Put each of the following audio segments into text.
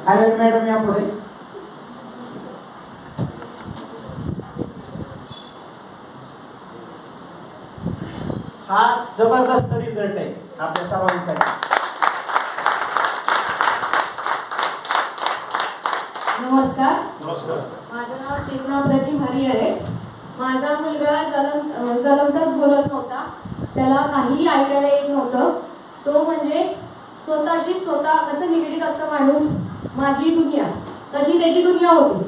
अरे मॅडम या पुढे. हा जबरदस्त रिझल्ट आहे आपल्या सर्वांसाठी. नमस्कार. नमस्कार. माझं नाव चेतना प्रदीप हरिहर आहे. माझा मुलगा जलमताच बोलत नव्हता, त्याला काहीही ऐकायला येत नव्हतं. तो म्हणजे स्वतः कसं निगडीत असतं माणूस, माझी दुनिया तशी त्याची दुनिया होती.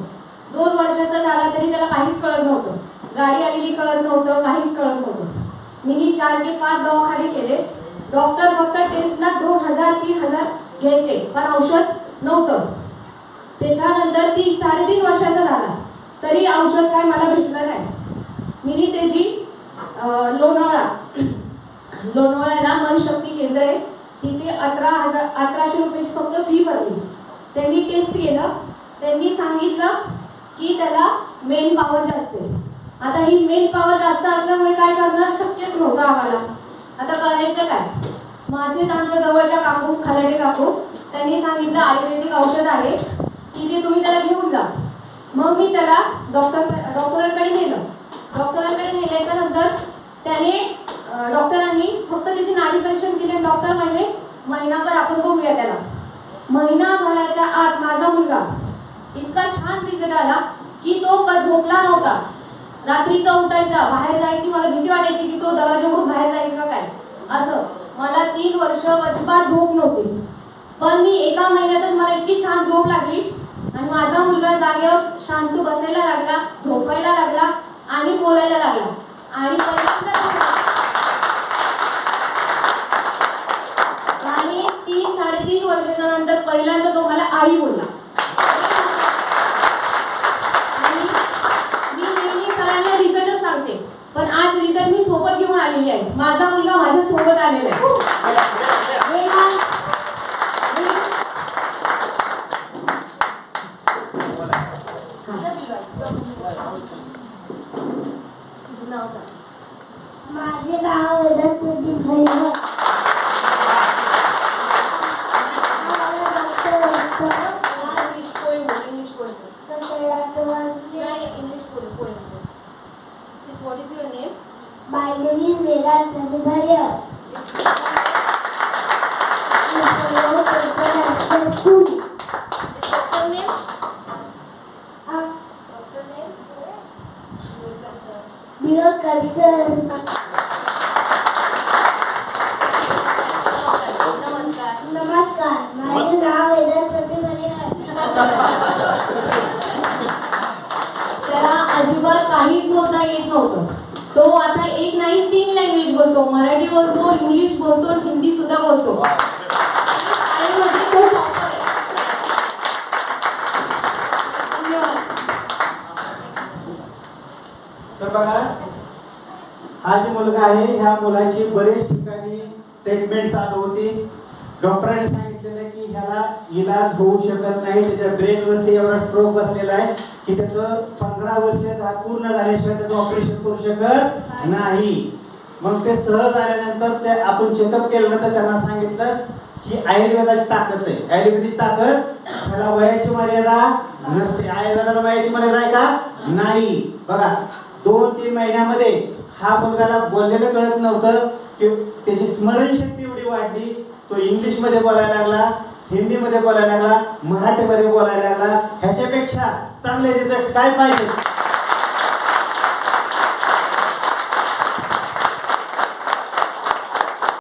2 वर्षाचा झाला तरी त्याला काहीच कळत नव्हतं, गाडी आलेली कळत नव्हतं, काहीच कळत नव्हतं. मी 4 ते 5 दवाखाने केले. डॉक्टर फक्त टेस्टला 2000-3000 घ्यायचे, पण औषध नव्हतं. त्याच्यानंतर 3-3.5 वर्षाचा झाला तरी औषध काय मला भेटलं नाही. मी त्याची लोणावळ्याला मनशक्ती केंद्र आहे, तिथे 1800 रुपयाची फक्त फी भरली. त्यांनी टेस्ट केलं, त्यांनी सांगितलं की त्याला मेन पॉवर जास्त आहे. आता ही मेन पॉवर जास्त असल्यामुळे काय करणं शक्यच नव्हतं आम्हाला. आता करायचं काय? मग असेच आमच्या जवळच्या काकू, खराडे काकू, त्यांनी सांगितलं आयुर्वेदिक औषध आहे, तिथे तुम्ही त्याला घेऊन जा. मग मी त्याला डॉक्टरांकडे नेलं. डॉक्टरांकडे नेल्याच्या नंतर डॉक्टरांनी फक्त त्याची नाडी परीक्षण केले. डॉक्टर म्हणले महिनाभर आपण बघूया त्याला. महिनाभराच्या आत माझा मुलगा इतका छान रिझल्ट आला की तो झोपला नव्हता. रात्रीचा उठायचा, बाहेर जायची मला भीती वाटायची की तो दरवाजा उघडून बाहेर जाईल का काय असं. मला 3 वर्ष अजिबात झोप नव्हती, पण मी एका महिन्यातच मला इतकी छान झोप लागली आणि माझा मुलगा जागेवर शांत बसायला लागला, झोपायला लागला आणि बोलायला लागला. आणि 3-3.5 वर्षाच्या नंतर पहिल्यांदा तो मला आई बोलला. आणि मी नेहमी सगळ्यांना रिझल्टच सांगते, पण आज रिझल्ट मी सोबत घेऊन आलेली आहे. माझा मुलगा माझ्या सोबत आलेला आहे. माझे नाव Vedanta Pradeep Harihar. What is your name? My name is Vedant Pradeep Hariar. School. Doctor name? Uh, Doctor name? Bilokar sir. नमस्कार. नमस्कार. माझे नाव वेदांत प्रदीप हरिहर. त्याला अजिबात काहीच बोलता येत नव्हतं. तो आता 1 नाही 3 लँग्वेज बोलतो. मराठी बोलतो, इंग्लिश बोलतो, हिंदी सुद्धा बोलतो. शाळेमध्ये तो टॉपर आहे. धन्यवाद. तर बघा, हा जो मुलगा आहे, ह्या मुलाची बरेच ठिकाणी ट्रीटमेंट चालू होती. डॉक्टरांनी सांगितलेलं की ह्याला इलाज होऊ शकत नाही, त्याच्या ब्रेनवरती एवढा स्ट्रोक बसलेला आहे की त्याचं 15 वर्ष पूर्ण झाल्याशिवाय त्याचं ऑपरेशन करू शकत नाही. मग ते सहज आल्यानंतर ते आपण चेकअप केल्यानंतर त्यांना सांगितलं की आयुर्वेदाची ताकद आहे. आयुर्वेदिक ताकद, त्याला वयाची मर्यादा नसते. आयुर्वेदाला वयाची मर्यादा आहे का? नाही. बघा, 2-3 महिन्यामध्ये हा मुलगाला बोललेलं कळत नव्हतं की त्याची स्मरणशक्ती एवढी वाढली. तो इंग्लिशमध्ये बोलायला लागला, हिंदीमध्ये बोलायला लागला, मराठीमध्ये बोलायला लागला. ह्याच्यापेक्षा चांगले रिझल्ट काय पाहिजे?